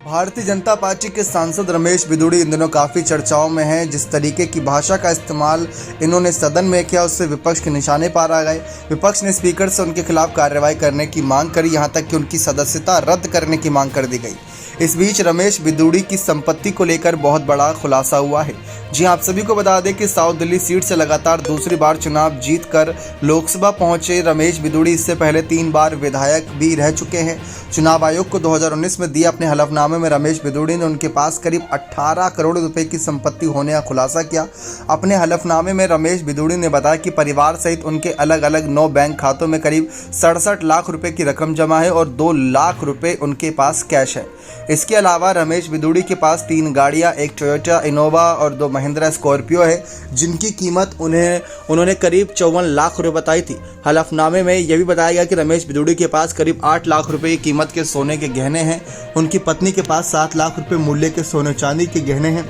Bharatiya Janata party के सांसद रमेश बिधूड़ी इन दिनों काफ़ी चर्चाओं में हैं। जिस तरीके की भाषा का इस्तेमाल इन्होंने सदन में किया, उससे विपक्ष के निशाने पार आ गए। विपक्ष ने स्पीकर से उनके खिलाफ कार्रवाई करने की मांग करी, यहां तक कि उनकी सदस्यता रद्द करने की मांग कर दी गई। इस बीच रमेश बिधूड़ी की संपत्ति को लेकर बहुत बड़ा खुलासा हुआ है। जी आप सभी को बता दें कि साउथ दिल्ली सीट से लगातार दूसरी बार चुनाव जीतकर लोकसभा पहुंचे रमेश बिधूड़ी इससे पहले 3 बार विधायक भी रह चुके हैं। चुनाव आयोग को 2019 में दिए अपने हलफनामे में रमेश बिधूड़ी ने उनके पास करीब 18 करोड़ रुपए की संपत्ति होने का खुलासा किया। अपने हलफनामे में रमेश बिधूड़ी ने बताया कि परिवार सहित उनके अलग अलग 9 बैंक खातों में करीब 67 लाख रुपए की रकम जमा है और 2 लाख रुपए उनके पास कैश है। इसके अलावा रमेश बिधूड़ी के पास 3 गाड़ियां, एक टोयोटा इनोवा और 2 महिंद्रा स्कॉर्पियो है, जिनकी कीमत उन्होंने करीब 54 लाख रुपए बताई थी। हलफनामे में यह भी बताया गया कि रमेश बिधूड़ी के पास करीब 8 लाख रुपए की कीमत के सोने के गहने हैं। उनकी पत्नी के पास 7 लाख रुपए मूल्य के सोने चांदी के गहने हैं।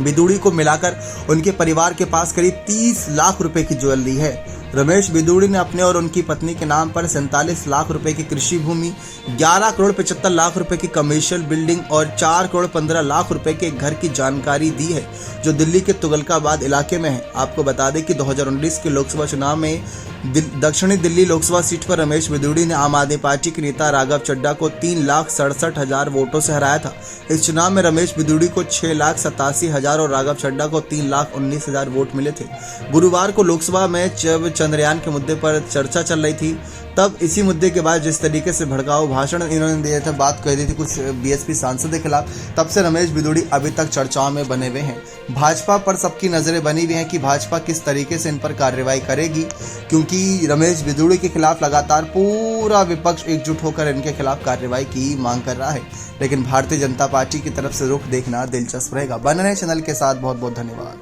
बिधूड़ी को मिलाकर उनके परिवार के पास करीब 30 लाख रुपए की ज्वेलरी है। रमेश बिधूड़ी ने अपने और उनकी पत्नी के नाम पर 47 लाख रुपए की कृषि भूमि, 11 करोड़ 75 लाख रुपए की कमर्शियल बिल्डिंग और 4 करोड़ 15 लाख रुपए के घर की जानकारी दी है, जो दिल्ली के तुगलकाबाद इलाके में है। आपको बता दें कि 2019 के लोकसभा चुनाव में दक्षिणी दिल्ली लोकसभा सीट पर रमेश बिधूड़ी ने आम आदमी पार्टी के नेता राघव चड्ढा को 3,67,000 वोटों से हराया था। इस चुनाव में रमेश बिधूड़ी को 6,87,000 और राघव चड्ढा को 3,19,000 वोट मिले थे। गुरुवार को लोकसभा में जब चंद्रयान के मुद्दे पर चर्चा चल रही थी, तब इसी मुद्दे के बाद जिस तरीके से भड़काऊ भाषण इन्होंने दिया था, बात कह दी थी कुछ बीएसपी सांसद के खिलाफ, तब से रमेश बिधूड़ी अभी तक चर्चाओं में बने हुए हैं। भाजपा पर सबकी नज़रें बनी हुई हैं कि भाजपा किस तरीके से इन पर कार्रवाई करेगी, क्योंकि रमेश बिधूड़ी के खिलाफ लगातार पूरा विपक्ष एकजुट होकर इनके खिलाफ कार्रवाई की मांग कर रहा है। लेकिन भारतीय जनता पार्टी की तरफ से रुख देखना दिलचस्प रहेगा। बने रहें चैनल के साथ। बहुत बहुत धन्यवाद।